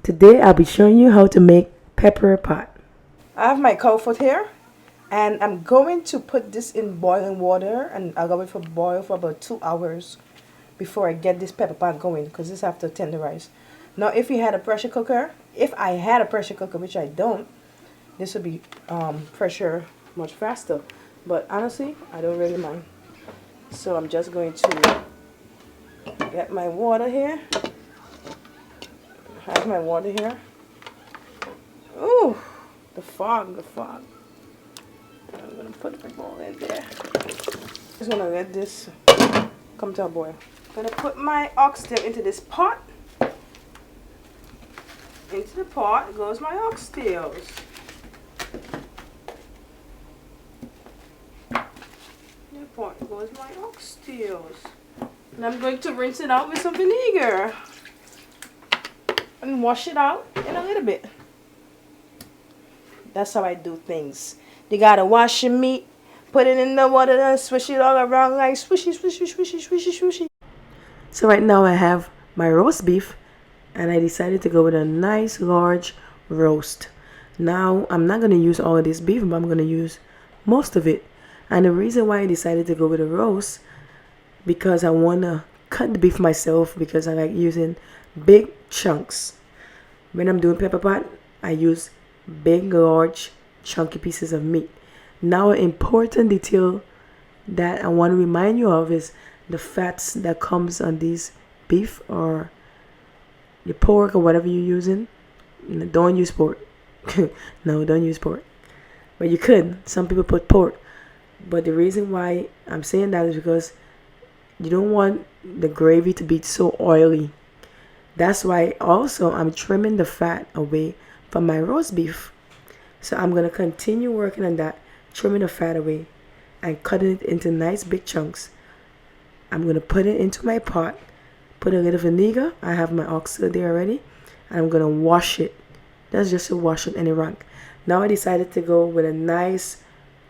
Today I'll be showing you how to make pepper pot. I have my cow foot here and I'm going to put this in boiling water and I'll go it for boil for about 2 hours before I get this pepper pot going because this have to tenderize. Now if you had a pressure cooker, if I had a pressure cooker, which I don't, this would be pressure much faster. But honestly, I don't really mind. So I'm just going to get my water here. I have my water here. Ooh, the fog. I'm gonna put the bowl in there. Just gonna let this come to a boil. I'm gonna put my oxtail into this pot. Into the pot goes my oxtails. In the pot goes my oxtails. And I'm going to rinse it out with some vinegar. And wash it out in a little bit. That's how I do things. You gotta wash your meat, put it in the water, and swish it all around like swishy, swishy, swishy, swishy, swishy. So right now I have my roast beef, and I decided to go with a nice large roast. Now I'm not gonna use all of this beef, but I'm gonna use most of it. And the reason why I decided to go with a roast, because I wanna cut the beef myself because I like using big chunks. When I'm doing pepper pot, I use big, large, chunky pieces of meat. Now, an important detail that I want to remind you of is the fats that comes on these beef or your pork or whatever you're using. Don't use pork. No, don't use pork. But you could. Some people put pork. But the reason why I'm saying that is because you don't want the gravy to be so oily. That's why also I'm trimming the fat away from my roast beef. So I'm going to continue working on that, trimming the fat away and cutting it into nice big chunks. I'm going to put it into my pot, put a little vinegar. I have my oxtail there already. And I'm going to wash it. That's just to wash it any rank. Now I decided to go with a nice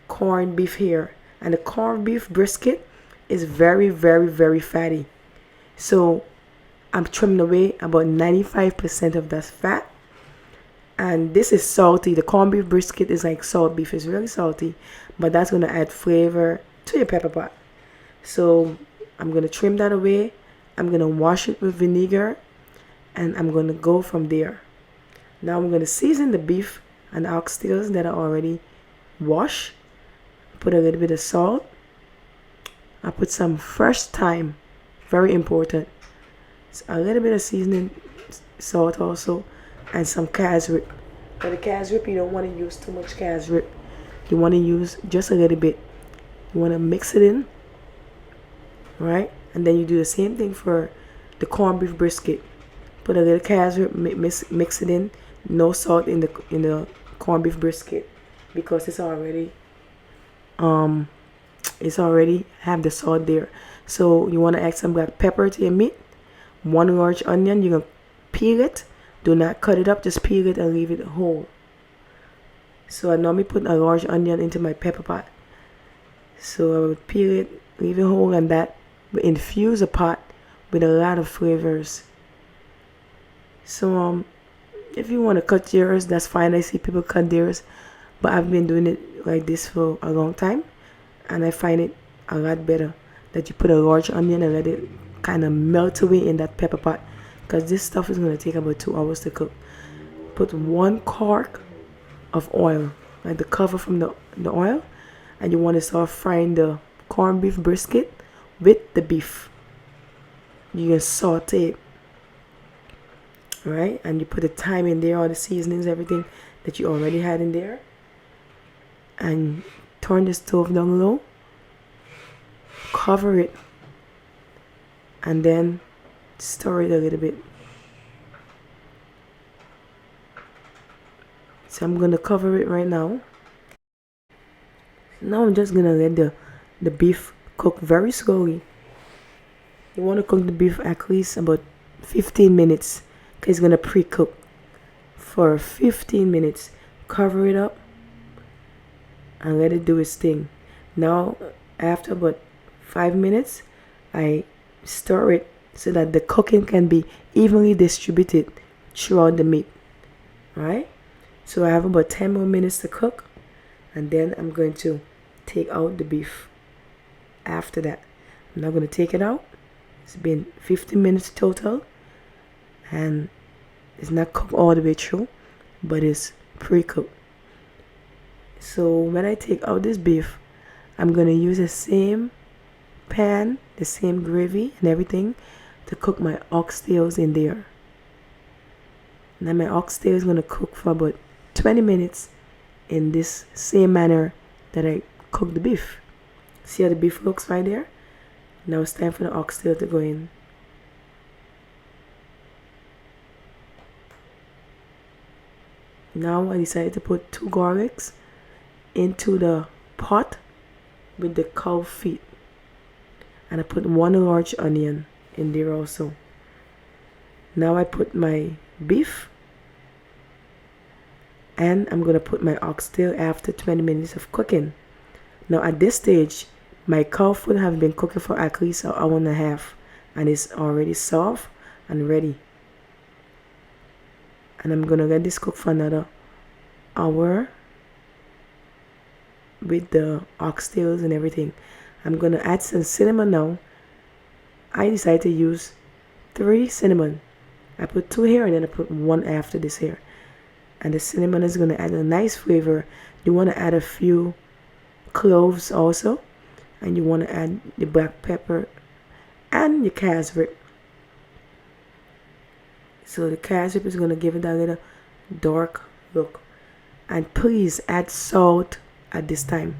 corned beef here. And the corned beef brisket is very, very, very fatty. So I'm trimming away about 95% of that fat. And this is salty. The corned beef brisket is like salt beef. It's really salty. But that's going to add flavor to your pepper pot. So I'm going to trim that away. I'm going to wash it with vinegar. And I'm going to go from there. Now I'm going to season the beef and the oxtails that are already washed. Put a little bit of salt. I put some fresh thyme. Very important. A little bit of seasoning salt also, and some casrip. For the casrip, you don't want to use too much casrip. You want to use just a little bit. You want to mix it in, right? And then you do the same thing for the corned beef brisket. Put a little casrip, mix it in. No salt in the corned beef brisket because it's already have the salt there. So you want to add some black pepper to your meat. 1 large onion, you're going to peel it. Do not cut it up, just peel it and leave it whole. So I normally put a large onion into my pepper pot. So I would peel it, leave it whole, and that will infuse a pot with a lot of flavors. So if you want to cut yours, that's fine. I see people cut theirs, but I've been doing it like this for a long time, and I find it a lot better that you put a large onion and let it kind of melt away in that pepper pot, because this stuff is going to take about 2 hours to cook. Put 1 cork of oil, like the cover from the oil, and you want to start frying the corned beef brisket with the beef. You can saute it, right? And you put the thyme in there, all the seasonings, everything that you already had in there, and turn the stove down low, cover it, and then stir it a little bit. So I'm gonna cover it right now. Now I'm just gonna let the beef cook very slowly. You want to cook the beef at least about 15 minutes because it's gonna pre-cook for 15 minutes. Cover it up and let it do its thing. Now after about 5 minutes, I stir it so that the cooking can be evenly distributed throughout the meat. Alright? So I have about 10 more minutes to cook, and then I'm going to take out the beef. After that, I'm not going to take it out. It's been 15 minutes total, and it's not cooked all the way through, but it's pre-cooked. So when I take out this beef, I'm going to use the same pan, the same gravy and everything to cook my oxtails in there. Now my oxtail is going to cook for about 20 minutes in this same manner that I cooked the beef. See how the beef looks right there? Now it's time for the oxtail to go in. Now I decided to put 2 garlics into the pot with the cow feet. And I put 1 large onion in there also. Now I put my beef, and I'm going to put my oxtail after 20 minutes of cooking. Now at this stage, my cow foot have been cooking for at least an hour and a half, and it's already soft and ready. And I'm going to let this cook for another hour with the oxtails and everything. I'm going to add some cinnamon now. I decided to use 3 cinnamon. I put 2 here, and then I put 1 after this here. And the cinnamon is going to add a nice flavor. You want to add a few cloves also. And you want to add the black pepper and the casrip. So the casrip is going to give it that little dark look. And please add salt at this time,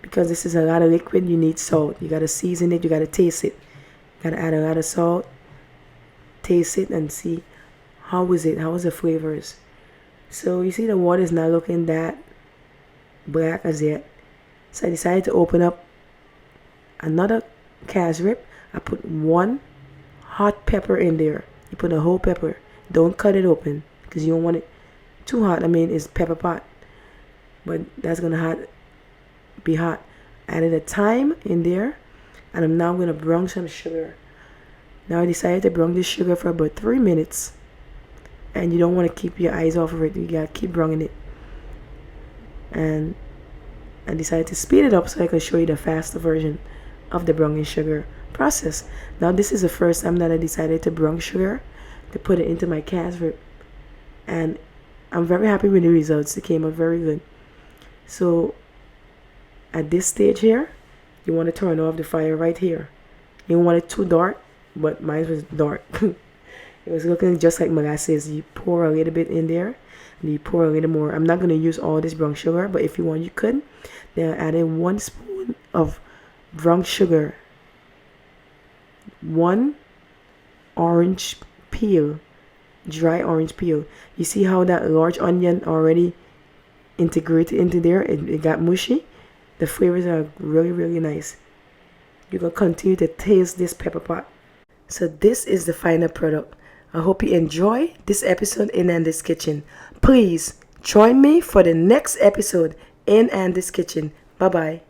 because this is a lot of liquid. You need salt. You got to season it. You got to taste it. You got to add a lot of salt. Taste it and see how is it. How is the flavors. So you see the water is not looking that black as yet. So I decided to open up another casrip. I put 1 hot pepper in there. You put a whole pepper. Don't cut it open because you don't want it too hot. I mean, it's pepper pot, but that's gonna be hot. Added a thyme in there, and I'm now gonna brown some sugar. Now I decided to brown this sugar for about 3 minutes, and you don't want to keep your eyes off of it. You gotta keep browning it. And I decided to speed it up so I can show you the faster version of the browning sugar process. Now this is the first time that I decided to brown sugar, to put it into my casrip, and I'm very happy with the results. It came out very good. So at this stage here, you want to turn off the fire right here. You don't want it too dark, but mine was dark. It was looking just like molasses. You pour a little bit in there, and you pour a little more. I'm not going to use all this brown sugar, but if you want, you could. Then I added 1 spoon of brown sugar, 1 orange peel, dry orange peel. You see how that large onion already integrated into there? It got mushy. The flavors are really, really nice. You can continue to taste this pepper pot. So this is the final product. I hope you enjoy this episode in Andy's Kitchen. Please join me for the next episode in Andy's Kitchen. Bye-bye.